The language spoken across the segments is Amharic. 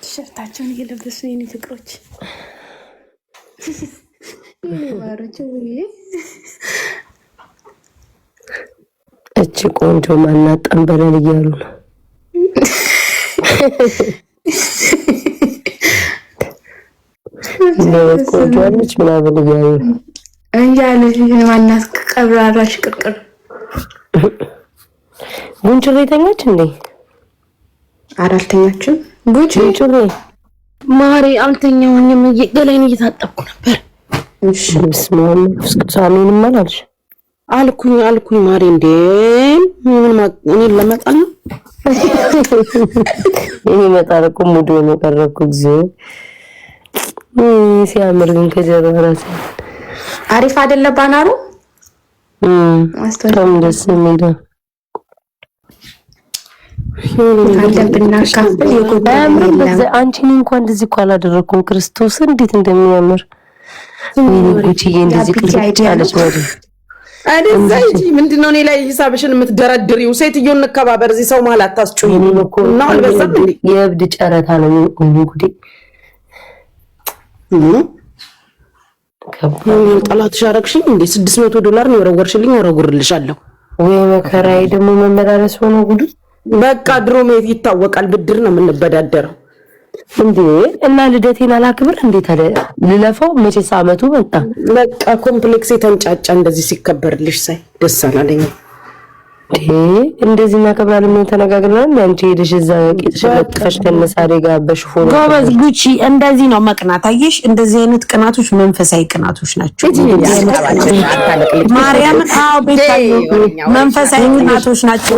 ቲሸርታቸውን እየለበሱ የኔ ፍቅሮች ባሮች እቺ ቆንጆ ማናት ጠንበለል እያሉ ነው። ቆንጆ አለች ምናምን እያሉ ነው እንጃለ ማናት ቀብራራሽ ቅርቅር ጉንጭሬ ተኛች እንዴ? አራልተኛችም ጉንጭሬ ማሪ አልተኛውኝም። ገላይን እየታጠብኩ ነበር። እሺ ስማም ፍስክሳሚን ማላልሽ አልኩኝ ማሪ እንዴ ምን እኔ ለመጣል ነው እኔ መጣልኩ ሙሉ ነው ቀረብኩ እግዚኦ ሲያምር ግን ከጀርባ ራስ አሪፍ አይደለ ባናሩ አስተውል ደስ የሚል አለብና ካፍል ይጎዳል። አንቺን እንኳን እንደዚህ እኮ አላደረኩም። ክርስቶስ እንዴት እንደሚያምር ጉቺዬ እንደዚህ ቅልጭ ያለች ነው አይደል? ምንድነው እኔ ላይ ሂሳብሽን የምትደረድሪው? ሴትዮ እንከባበር፣ እዚህ ሰው ማለት አታስጩኝ እና አልበዛም እንዴ? የእብድ ጨረታ ነው ጉዴ። ጠላትሽ አደረግሽኝ እንዴ? $600 ነው የወረወርሽልኝ፣ ወረውርልሻለሁ። ወይ መከራዬ ደግሞ መመላለስ ሆነ ጉዱ። በቃ ድሮም ይታወቃል፣ ብድር ነው የምንበዳደረው እንዴ። እና ልደቴን አላክብር እንዴት አለ ልለፈው? መቼስ አመቱ መጣ። በቃ ኮምፕሌክስ የተንጫጫ እንደዚህ ሲከበርልሽ ሳይ ደስ አላለኝ። እንደዚህ እናከብራለን ምን ተነጋግረናል። አንቺ ሄደሽ እዛ ቄጥሽ ለጥፈሽ ከነሳሬ ጋር በሽፎን ጎበዝ ጉቺ። እንደዚህ ነው መቅናት። አየሽ፣ እንደዚህ አይነት ቅናቶች መንፈሳዊ ቅናቶች ናቸው። ማርያም አው ቤታዩ መንፈሳዊ ቅናቶች ናቸው።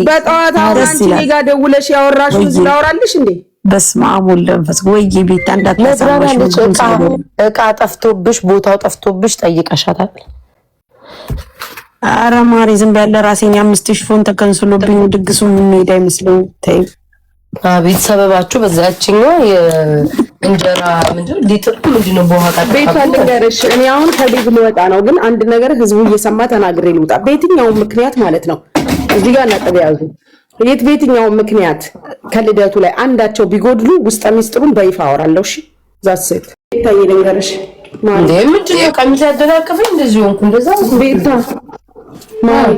በጠዋት አንቺ ጋር ደውለሽ ያወራሽው ዝላወራልሽ እንዴ? በስመ አብ ወልድ መንፈስ ወይ ቤታ እንዳታሳማሽ። እቃ ጠፍቶብሽ ቦታው ጠፍቶብሽ ጠይቀሻታል? አረ ማሪ ዝም በለ ራሴን 5000 ፎን ተከንስሎብኝ ድግሱ ምን ሄዳ አይመስለኝ። ተይ አቤት ሰበባችሁ በዛችኛው የእንጀራ ምንድነው በኋላ ቤት አለጋረሽ። እኔ አሁን ከቤት ልወጣ ነው፣ ግን አንድ ነገር ህዝቡ እየሰማ ተናግሬ ልውጣ። በየትኛው ምክንያት ማለት ነው እዚህ ጋር ነጥብ ያዙ። በየትኛው ምክንያት ከልደቱ ላይ አንዳቸው ቢጎድሉ ውስጠ ሚስጥሩን በይፋ አወራለሁ። እሺ ዛሴት ታዬ ልንገርሽ እንዴ ምንድነው ቀሚስ ያደናቀፈኝ እንደዚህ ሆንኩ። እንደዛ ቤታ ማሪ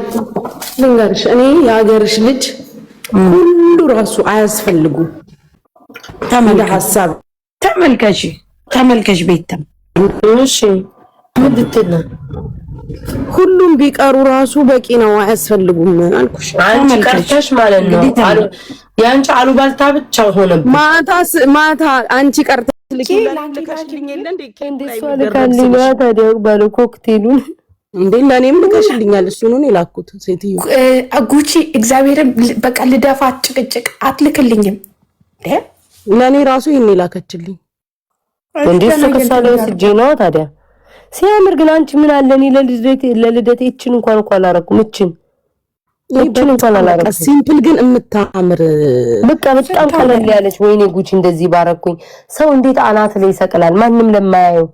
ልንገርሽ፣ እኔ የሀገርሽ ልጅ ሁሉ ራሱ አያስፈልጉ። ሐሳብ ተመልከሽ ቤተም እሺ ምንድነው ሁሉም ቢቀሩ ራሱ በቂ ነው፣ አያስፈልጉም አልኩሽ። አንቺ ቀርተሽ ማለት ነው ያንቺ አሉባልታ ብቻ ሆነ። ማታ አንቺ ቀርተሽ ልከሽልኝ የለ እንዴ? እንደሱ አልካልኝ ታዲያ ባለ ኮክቴሉን እንዴ ለኔም ልከሽልኛል። እሱ ነው የላኩት ሴትዮ ጉቺ። እግዚአብሔር በቃ ልደፋት ጭቅጭቅ አትልክልኝም እንዴ? ለኔ ራሱ ይሄን ላከችልኝ እንዴ? ሰከሳለው ስጄ ነው ታዲያ። ሲያምር ግን አንቺ ምን አለ እኔ ለልደቴ እችን እንኳን አላረኩም። እችን እንኳን አላረኩም። ሲምፕል ግን የምታምር በቃ በጣም ቀለል ያለች። ወይኔ ጉቺ እንደዚህ ባረኩኝ። ሰው እንዴት አናት ላይ ይሰቅላል? ማንም ለማያየው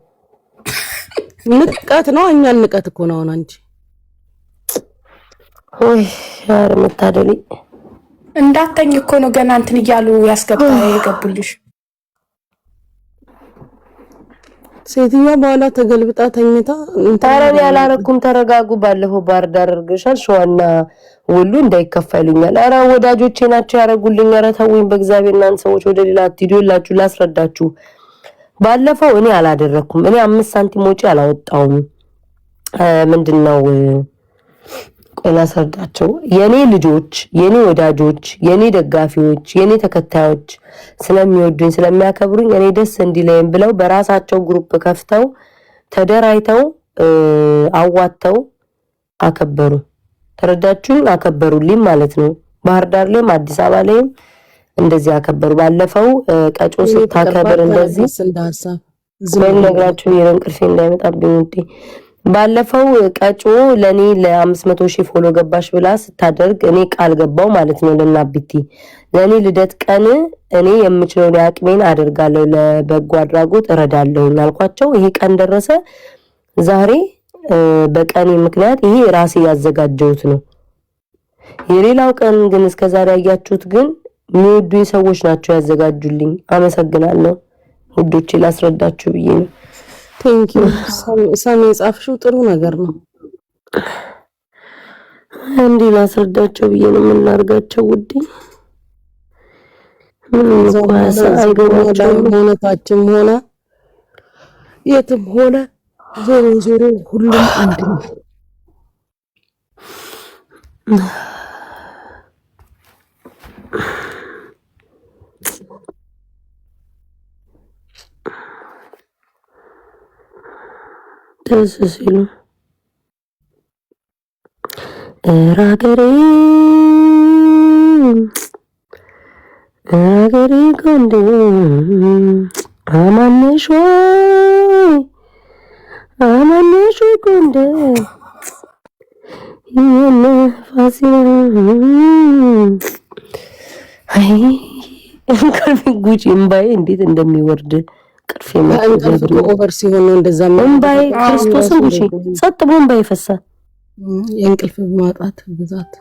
ንቀት ነው። እኛን ንቀት እኮ ነው አንቺ። ሆይ ያረ መታደሊ እንዳተኝ እኮ ነው ገና እንትን እያሉ ያስገቡልሽ። ሴትዮዋ በኋላ ተገልብጣ ተኝታ ታረን ያላረኩም። ተረጋጉ። ባለፈው ባህር ዳር አድርገሻል ሸዋና ሁሉ እንዳይከፈሉኛል። አረ ወዳጆቼ ናቸው ያረጉልኝ። አረ ተውኝ በእግዚአብሔር። እናንተ ሰዎች ወደ ሌላ አትሂዱላችሁ። ላስረዳችሁ። ባለፈው እኔ አላደረኩም። እኔ 5 ሳንቲም ወጪ አላወጣውም። ምንድነው ቆና ሰርዳቸው የኔ ልጆች፣ የኔ ወዳጆች፣ የኔ ደጋፊዎች፣ የኔ ተከታዮች ስለሚወዱኝ ስለሚያከብሩኝ እኔ ደስ እንዲለኝ ብለው በራሳቸው ግሩፕ ከፍተው ተደራይተው አዋተው አከበሩ። ተረዳችሁ? አከበሩልኝ ማለት ነው። ባህር ዳር ላይም አዲስ አበባ ላይም እንደዚህ አከበሩ። ባለፈው ቀጮ ስታከብር እንደዚህ ምን ነግራችሁ የረንቅርፌ እንዳይመጣብኝ እንዴ። ባለፈው ቀጮ ለኔ ለ500,000 ፎሎ ገባሽ ብላ ስታደርግ እኔ ቃል ገባው ማለት ነው ለናብቲ ለኔ ልደት ቀን እኔ የምችለው ያቅሜን አደርጋለሁ፣ ለበጎ አድራጎት እረዳለሁ አልኳቸው። ይሄ ቀን ደረሰ። ዛሬ በቀኔ ምክንያት ይሄ ራሴ ያዘጋጀሁት ነው። የሌላው ቀን ግን እስከዛሬ ያያችሁት ግን የሚወዱኝ ሰዎች ናቸው ያዘጋጁልኝ። አመሰግናለሁ ውዶቼ። ላስረዳችሁ ብዬ ነው። ቴንክ ዩ ሰሜ ጻፍሽው ጥሩ ነገር ነው። እንዴ ላስረዳቸው ብዬ ነው። ምን ላድርጋቸው ውዴ? ምን ሆነታችም ሆነ የትም ሆነ ዞሮ ዞሮ ሁሉም አንድ ነው። ደስ ሲሉ ራገሬ ጎንደ አማነሽ ጎንደ ይሄን ፋሲል አይ እንኳን ጉጂ እምባዬ እንዴት እንደሚወርድ ቅርፌ ማለት ኦቨር ሲሆን ነው እንደዛ እምባዬ ክርስቶስን ጉጂ ጸጥ ብሎ እምባዬ ይፈሳል። የእንቅልፍ ማጣት ብዛት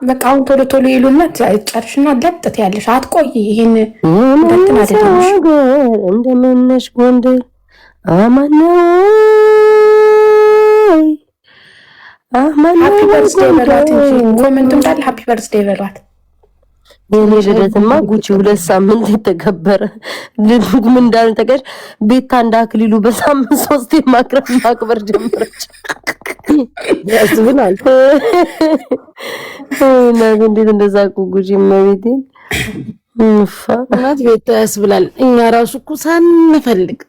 በቃ አሁን ቶሎ ቶሎ ይሉና ጨርሽና ለጥት ያለሽ አትቆይ። ይሄን እንትን አደረግሽ እንደምንነሽ ጎንደር አማነው ሃፒ በርዝዴይ በሏት እንጂ ኮሜንት እንዳለ ሃፒ በርዝዴይ በሏት። የኔ ልደትማ ጉቺ 2 ሳምንት የተከበረ ልንጉም እንዳለ ተቀሽ ቤታ እንዳክሊሉ በሳምንት 3 ማክበር ጀመረች። ያስብላል እና እንዴት እንደዛ ጉጂ መቤቴ እናት ቤታ ያስብላል። እኛ ራሱ እኮ ሳንፈልግ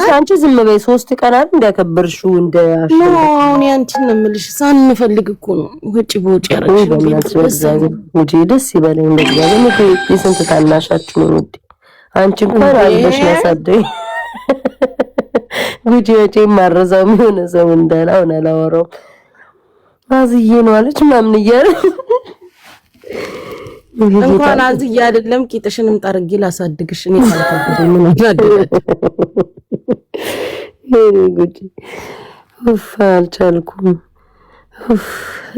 አንቺ ዝም በይ። 3 ቀናት እንዲያከበርሽው እንደ አሁን ያንቺን ነው የምልሽ። ሳንፈልግ እኮ ነው ወጪ በወጪ ያረግሽ። ደስ ይበለኝ እንደዚያው ነው። የስንት ታናሻችሁ ነው እንዴ? አንቺ እንኳን አልበሽ ያሳደኝ ጉጂ ወጪ ማረዛው ምን ሰው እንዳላው አላወራው አዝዬ ነው አለች ምናምን እያለ እንኳን አዝዬ አይደለም ቂጥሽንም ጠርጌ ላሳድግሽ እኔ ካልከበደ ምን አደረገ? ጉጂ አልቻልኩም።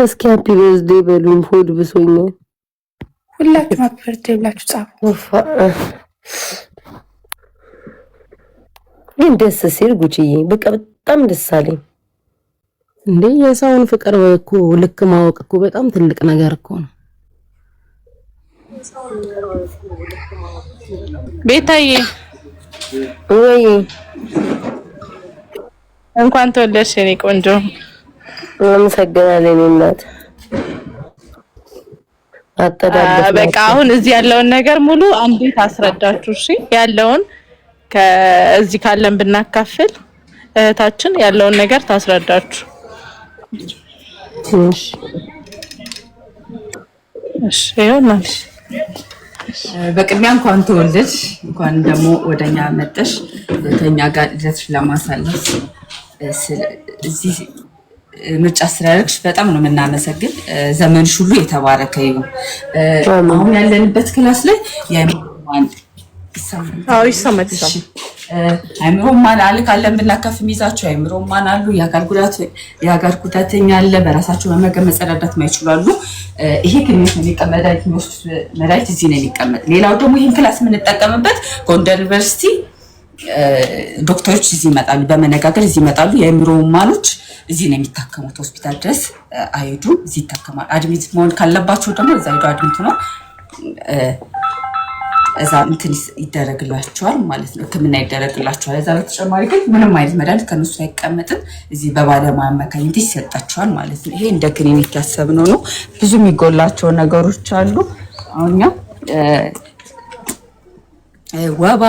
እስኪ ሃፒ በርዝዴይ በሉኝ። ሆድ ብሶኛል። ሁላችሁም ሃፒ በርዝዴይ ብላችሁ ጻፉ። ግን ደስ ሲል ጉጂዬ በቃ በጣም ደስ አለኝ። እንዴ የሰውን ፍቅር እኮ ልክ ማወቅ እኮ በጣም ትልቅ ነገር እኮ ነው። ቤታዬ ወይ እንኳን ተወለድሽ የኔ ቆንጆ። አመሰግናለሁ እናት። በቃ አሁን እዚህ ያለውን ነገር ሙሉ አንዴት አስረዳችሁ። እሺ ያለውን ከዚህ ካለን ብናካፍል እህታችን ያለውን ነገር ታስረዳችሁ። እሺ ይሆናል። በቅድሚያ እንኳን ተወለድሽ፣ እንኳን ደግሞ ወደኛ መጠሽ ከኛ ጋር ልደትሽ ለማሳለፍ እዚህ ምርጫ ስላደረግሽ በጣም ነው የምናመሰግን። ዘመንሽ ሁሉ የተባረከ ይሁን። አሁን ያለንበት ክላስ ላይ ይሰማል። አይምሮ ማን አለ ካለን ብናከፍ የሚይዛቸው አይምሮ ማን አሉ። የአካል ጉዳተኛ አለ። በራሳቸው መመገብ መጸዳዳት ማይችሉ አሉ። ይሄ ክሊኒክ የሚቀመጥ መድኃኒት እዚህ ነው የሚቀመጥ። ሌላው ደግሞ ይህን ክላስ የምንጠቀምበት ጎንደር ዩኒቨርሲቲ ዶክተሮች እዚህ ይመጣሉ፣ በመነጋገር እዚህ ይመጣሉ። የአይምሮ ማኖች እዚህ ነው የሚታከሙት። ሆስፒታል ድረስ አይሄዱም፣ እዚህ ይታከማሉ። አድሚት መሆን ካለባቸው ደግሞ እዛ ሄዱ አድሚት ነው እዛ እንትን ይደረግላቸዋል ማለት ነው። ሕክምና ይደረግላቸዋል። እዛ በተጨማሪ ግን ምንም አይነት መድኃኒት ከነሱ አይቀመጥም። እዚህ በባለሙያ አማካኝነት ይሰጣቸዋል ማለት ነው። ይሄ እንደ ክሊኒክ ያሰብነው ነው። ብዙ የሚጎላቸው ነገሮች አሉ። አሁን እኛ ወባ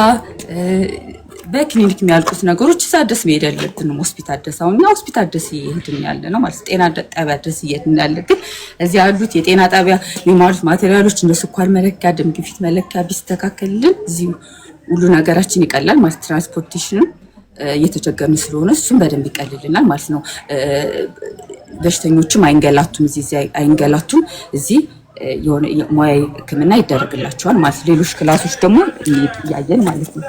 በክሊኒክ የሚያልቁት ነገሮች እዛ ድረስ መሄድ ያለብንም ሆስፒታል ድረስ አሁን እኛ ሆስፒታል ድረስ እየሄድን ያለ ነው ማለት ጤና ጣቢያ ድረስ እየሄድን ያለ ግን እዚህ ያሉት የጤና ጣቢያ የሚሟሉት ማቴሪያሎች እንደ ስኳር መለኪያ፣ ደም ግፊት መለኪያ ቢስተካከልልን እዚህ ሁሉ ነገራችን ይቀላል ማለት ትራንስፖርቴሽንም እየተቸገርን ስለሆነ እሱም በደንብ ይቀልልናል ማለት ነው። በሽተኞችም አይንገላቱም፣ እዚህ አይንገላቱም። እዚህ የሆነ ሙያዊ ሕክምና ይደረግላቸዋል ማለት ነው። ሌሎች ክላሶች ደግሞ እያየን ማለት ነው።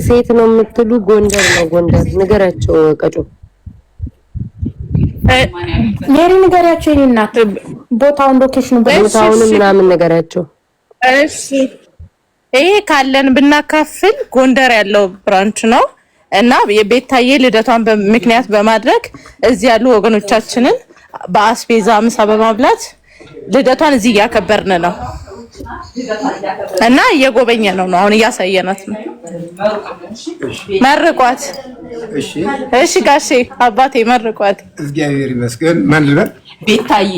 ሴት ነው የምትሉ ጎንደር ነው። ጎንደር ንገራቸው ቀጮ ሜሪ ንገራቸው። የኔ እናት ቦታውን ሎኬሽኑ ቦታውን ምናምን ንገራቸው። እሺ ይሄ ካለን ብናካፍል ጎንደር ያለው ብራንች ነው እና የቤታዬ ልደቷን ምክንያት በማድረግ እዚህ ያሉ ወገኖቻችንን በአስቤዛ ምሳ በማብላት ልደቷን እዚህ እያከበርን ነው እና እየጎበኘ ነው። አሁን እያሳየናት ነው። መርቋት። እሺ ጋሼ አባቴ መርቋት። እግዚአብሔር ይመስገን። ማን ልበል? ቤታዬ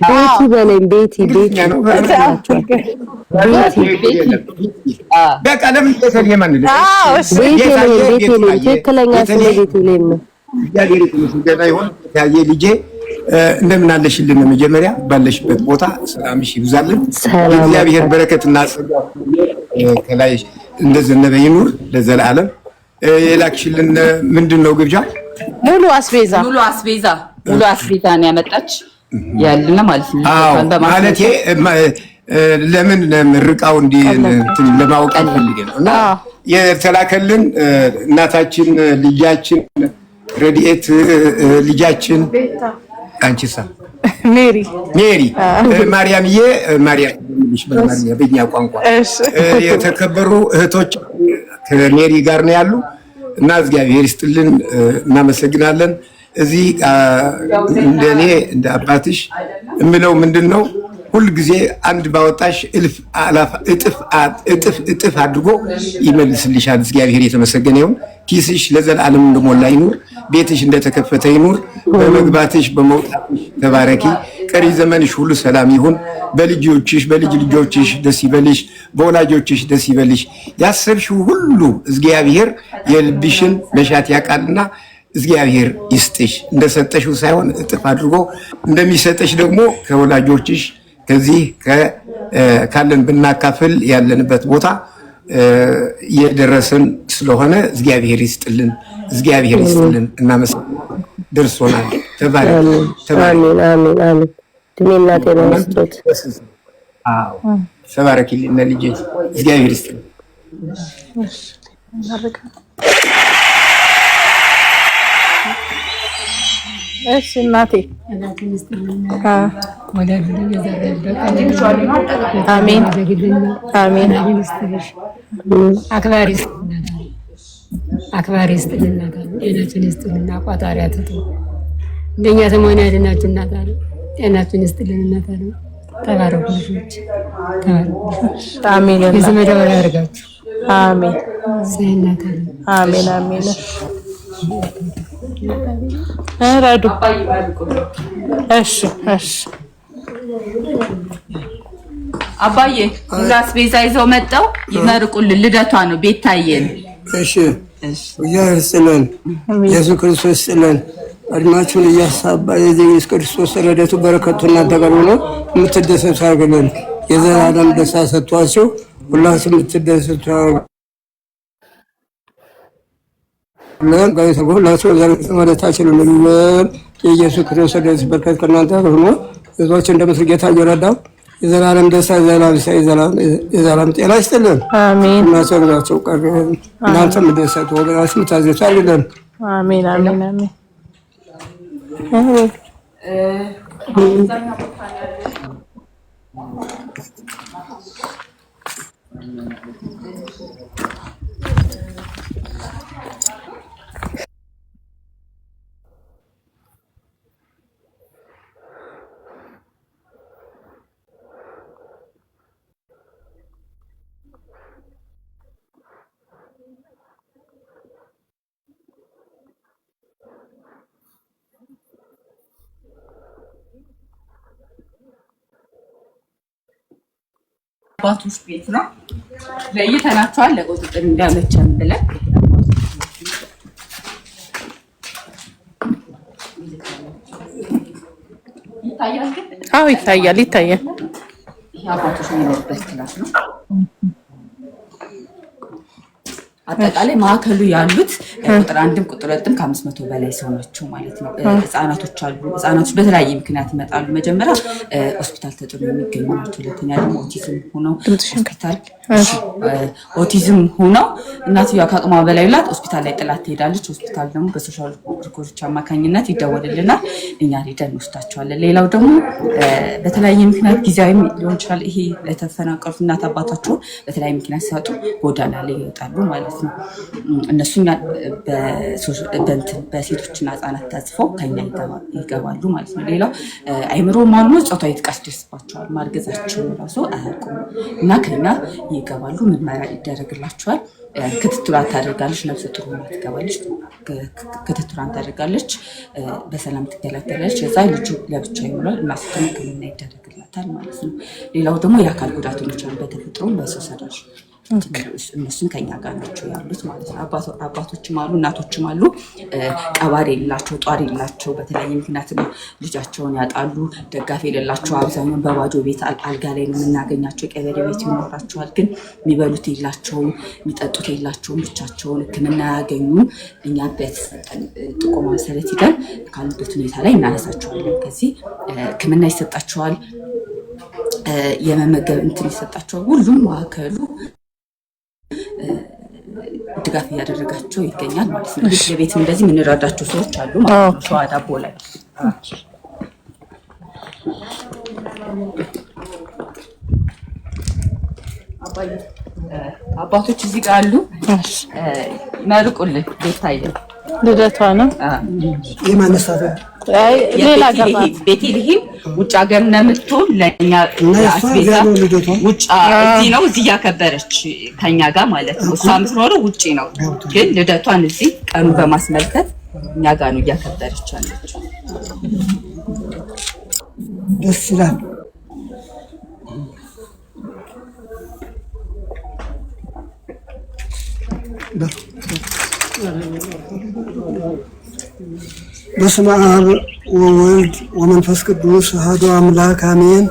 ቤቲ በለኝ። ቤቲ በቃ ለምን ተሰየማን? ትክክለኛ ስለ ቤቲ ለም ነው። እግዚአብሔር ይመስገን። ይሁን ታዬ ልጄ እንደምን አለሽልን? መጀመሪያ ባለሽበት ቦታ ሰላምሽ ይብዛልን። እግዚአብሔር በረከትና ጸጋ ከላይ እንደዘነበ ይኑር ለዘላለም። የላክሽልን ምንድነው ግብዣ? ሙሉ አስቤዛ ነው ያመጣች ያልና ማለት ነው። ማለቴ ለምን ምርቃው እንትን ለማወቅ ፈልገን እና የተላከልን እናታችን ልጃችን ረዲኤት ልጃችን አንቺሳ ሜሪ ማርያምዬ በእኛ ቋንቋ የተከበሩ እህቶች ከሜሪ ጋር ነው ያሉ እና እግዚአብሔር ይስጥልን፣ እናመሰግናለን። እዚህ እንደኔ እንደ አባትሽ እምለው ምንድነው ሁል ጊዜ አንድ ባወጣሽ እጥፍ አድርጎ ይመልስልሻል። እግዚአብሔር የተመሰገነ ይሁን። ኪስሽ ለዘላለም እንደሞላ ይኑር። ቤትሽ እንደተከፈተ ይኑር። በመግባትሽ በመውጣትሽ ተባረኪ። ቀሪ ዘመንሽ ሁሉ ሰላም ይሁን። በልጆችሽ በልጅ ልጆችሽ ደስ ይበልሽ። በወላጆችሽ ደስ ይበልሽ። ያሰብሽው ሁሉ እግዚአብሔር የልብሽን መሻት ያውቃልና እግዚአብሔር ይስጥሽ። እንደሰጠሽው ሳይሆን እጥፍ አድርጎ እንደሚሰጠሽ ደግሞ ከወላጆችሽ ከዚህ ካለን ብናካፍል ያለንበት ቦታ የደረሰን ስለሆነ እግዚአብሔር ይስጥልን፣ እግዚአብሔር ይስጥልን። እናመሰግናለን። ደርሶናል። አሜን። ድሜና ጤና ይስጥት። ተባረኪልኝ ልጄ፣ እግዚአብሔር ይስጥልን። እሺ እናቴ አሜን አሜን። አክባሪ ይስጥልና ጤናችን ይስጥልና ቋጣሪ አትጡ። እንደኛ ሰሞን ያድናችሁ እናታለ ጤናችን ይስጥልን እናታለ። ተባረኩ ልጆች ተባረኩ። አሜን። የዘመድ ወራ ያርጋችሁ። አሜን ሰይናታለ። አሜን። ረዱ እሺ አባዬ አስቤዛ ይዘው መጣው ይመርቁልን። ልደቷ ነው ቤታዬን። እሺ እግዚአብሔር ይስጥልን፣ ኢየሱስ ክርስቶስ ይስጥልን። እድሜያችሁን እያሳባ የኢየሱስ ክርስቶስ ረድኤቱ በረከቱ እናንተ ጋር ሆኖ የምትደሰቱ ያድርግልን። የዘላለም ደስታ ሰጥቷችሁ ሁላችሁም የምትደሰቱ የኢየሱስ ክርስቶስ ረድኤት በረከት ከእናንተ ጋር ሆኖ ህዝቦች እንደምስል ጌታ እየረዳው የዘላለም ደስታ የዘላለም ጤና ይስጥልን። አሜን። እናሰግናቸው ቀር እናንተም ደሰቱ ወገናችሁ የምታዘዙ አይደለም። አሜን። አባቶች ቤት ነው ለይተናቸዋል። ለቁጥጥር እንዳመቸን ብለን ይታያል። ይሄ አባቶች የሚኖርበት ክላስ ነው። አጠቃላይ ማዕከሉ ያሉት ቁጥር 1 ቁጥር 2 ከ500 በላይ ሰው ናቸው ማለት ነው። ህፃናቶች አሉ። ህፃናቶች በተለያየ ምክንያት ይመጣሉ። መጀመሪያ ሆስፒታል ተጥሎ የሚገኙ ናቸው። ሁለተኛ ደግሞ ኦቲዝም ሆነው እናትየዋ ከአቅሟ በላይ ላት ሆስፒታል ላይ ጥላት ትሄዳለች። ሆስፒታል ደግሞ በሶሻል ወርከሮች አማካኝነት ይደወልልናል፣ እኛ ሄደን እንወስዳቸዋለን። ሌላው ደግሞ በተለያየ ምክንያት ጊዜያዊ ሊሆን ይችላል። ይሄ ለተፈናቀሉት እናት አባታቸው በተለያየ ምክንያት ሲያጡ ጎዳና ላይ ይወጣሉ ማለት ነው። እነሱ በሴቶችና ህጻናት ተጽፈው ከኛ ይገባሉ ማለት ነው። ሌላው አይምሮ ማልሞት ጾታዊ ጥቃት ደርስባቸዋል፣ ማርገዛቸው ራሱ አያውቁም እና ከኛ ይገባሉ። ምርመራ ይደረግላቸዋል። ክትትሏን ታደርጋለች። ነፍሰ ጡር ሆና ትገባለች። ክትትሏን ታደርጋለች። በሰላም ትገላገላለች። እዛ ልጁ ለብቻ ይውላል እና ሕክምና ይደረግላታል ማለት ነው። ሌላው ደግሞ የአካል ጉዳተኞች አሉ፣ በተፈጥሮ በሰው ሰራሽ እነሱም ከኛ ጋር ናቸው ያሉት ማለት ነው። አባቶችም አሉ፣ እናቶችም አሉ። ቀባሪ የሌላቸው ጧሪ የሌላቸው በተለያየ ምክንያት ልጃቸውን ያጣሉ። ደጋፊ የሌላቸው አብዛኛውን በባዶ ቤት አልጋ ላይ ነው የምናገኛቸው። ቀበሌ ቤት ይኖራቸዋል፣ ግን የሚበሉት የላቸውም፣ የሚጠጡት የላቸውም። ብቻቸውን ሕክምና ያገኙም። እኛ በተሰጠን ጥቆማ መሰረት ሂደን ካሉበት ሁኔታ ላይ እናነሳቸዋለን። ከዚህ ሕክምና ይሰጣቸዋል፣ የመመገብ እንትን ይሰጣቸዋል። ሁሉም ማዕከሉ ድጋፍ እያደረጋቸው ይገኛል ማለት ነው። የቤት እንደዚህ የምንረዳቸው ሰዎች አሉ ማለት ነው። ሸዋ ዳቦ ላይ አባቶች እዚህ ጋር አሉ። ይመርቁልን። ቤታዬ ልደቷ ነው። ሌላ ገባ ቤተልሔም ውጭ ሀገር ነው የምትሆን። ለኛ አስቤዛ ውጭ እዚህ ነው፣ እዚህ ያከበረች ከኛ ጋር ማለት ነው። እሷ የምትኖረው ውጪ ነው፣ ግን ልደቷን እዚህ ቀኑ በማስመልከት እኛ ጋር ነው እያከበረች ያለችው። ደስ ይላል። በስመ አብ ወወልድ ወመንፈስ ቅዱስ አሐዱ አምላክ አሜን።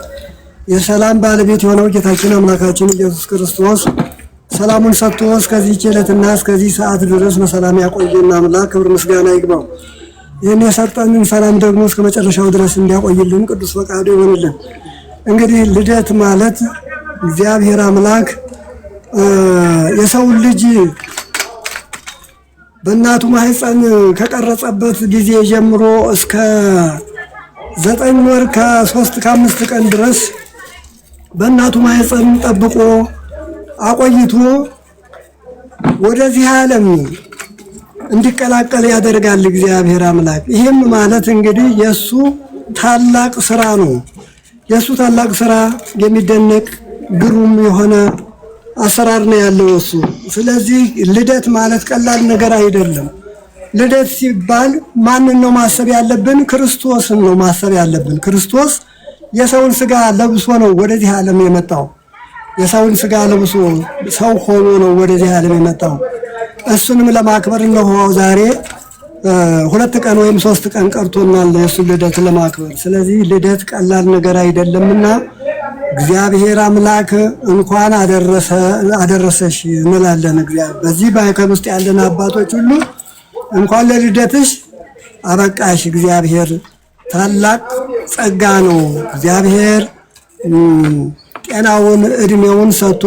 የሰላም ባለቤት የሆነው ጌታችን አምላካችን ኢየሱስ ክርስቶስ ሰላሙን ሰጥቶ እስከዚህ ዕለትና እስከዚህ ሰዓት ድረስ በሰላም ያቆየን አምላክ ክብር ምስጋና ይግባው። ይህን የሰጠንን ሰላም ደግሞ እስከ መጨረሻው ድረስ እንዲያቆይልን ቅዱስ ፈቃዱ ይሆንልን። እንግዲህ ልደት ማለት እግዚአብሔር አምላክ የሰው ልጅ በእናቱ ማህፀን ከቀረጸበት ጊዜ ጀምሮ እስከ 9 ወር ከ3 ከ5 ቀን ድረስ በእናቱ ማህፀን ጠብቆ አቆይቶ ወደዚህ ዓለም እንዲቀላቀል ያደርጋል እግዚአብሔር አምላክ። ይህም ማለት እንግዲህ የሱ ታላቅ ስራ ነው። የሱ ታላቅ ስራ የሚደነቅ ግሩም የሆነ አሰራር ነው ያለው እሱ። ስለዚህ ልደት ማለት ቀላል ነገር አይደለም። ልደት ሲባል ማንን ነው ማሰብ ያለብን? ክርስቶስን ነው ማሰብ ያለብን። ክርስቶስ የሰውን ስጋ ለብሶ ነው ወደዚህ ዓለም የመጣው። የሰውን ስጋ ለብሶ ሰው ሆኖ ነው ወደዚህ ዓለም የመጣው። እሱንም ለማክበር ነው ዛሬ 2 ቀን ወይም 3 ቀን ቀርቶናል የሱ ልደት ለማክበር። ስለዚህ ልደት ቀላል ነገር አይደለምና እግዚአብሔር አምላክ እንኳን አደረሰሽ እንላለን። እግዚአብሔር በዚህ ማዕከል ውስጥ ያለን አባቶች ሁሉ እንኳን ለልደትሽ አበቃሽ። እግዚአብሔር ታላቅ ጸጋ ነው። እግዚአብሔር ጤናውን እድሜውን ሰጥቶ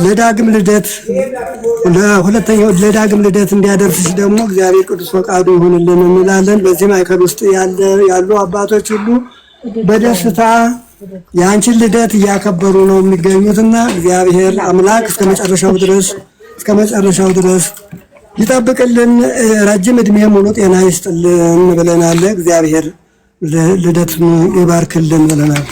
ለዳግም ልደት ለሁለተኛው ለዳግም ልደት እንዲያደርስሽ ደግሞ እግዚአብሔር ቅዱስ ፈቃዱ ይሁንልን እንላለን። በዚህ ማዕከል ውስጥ ያሉ አባቶች ሁሉ በደስታ የአንቺን ልደት እያከበሩ ነው የሚገኙትና እግዚአብሔር አምላክ እስከ መጨረሻው ድረስ ይጠብቅልን፣ ረጅም እድሜ ሙሉ ጤና ይስጥልን ብለናል። እግዚአብሔር ልደቱን ይባርክልን ብለናል።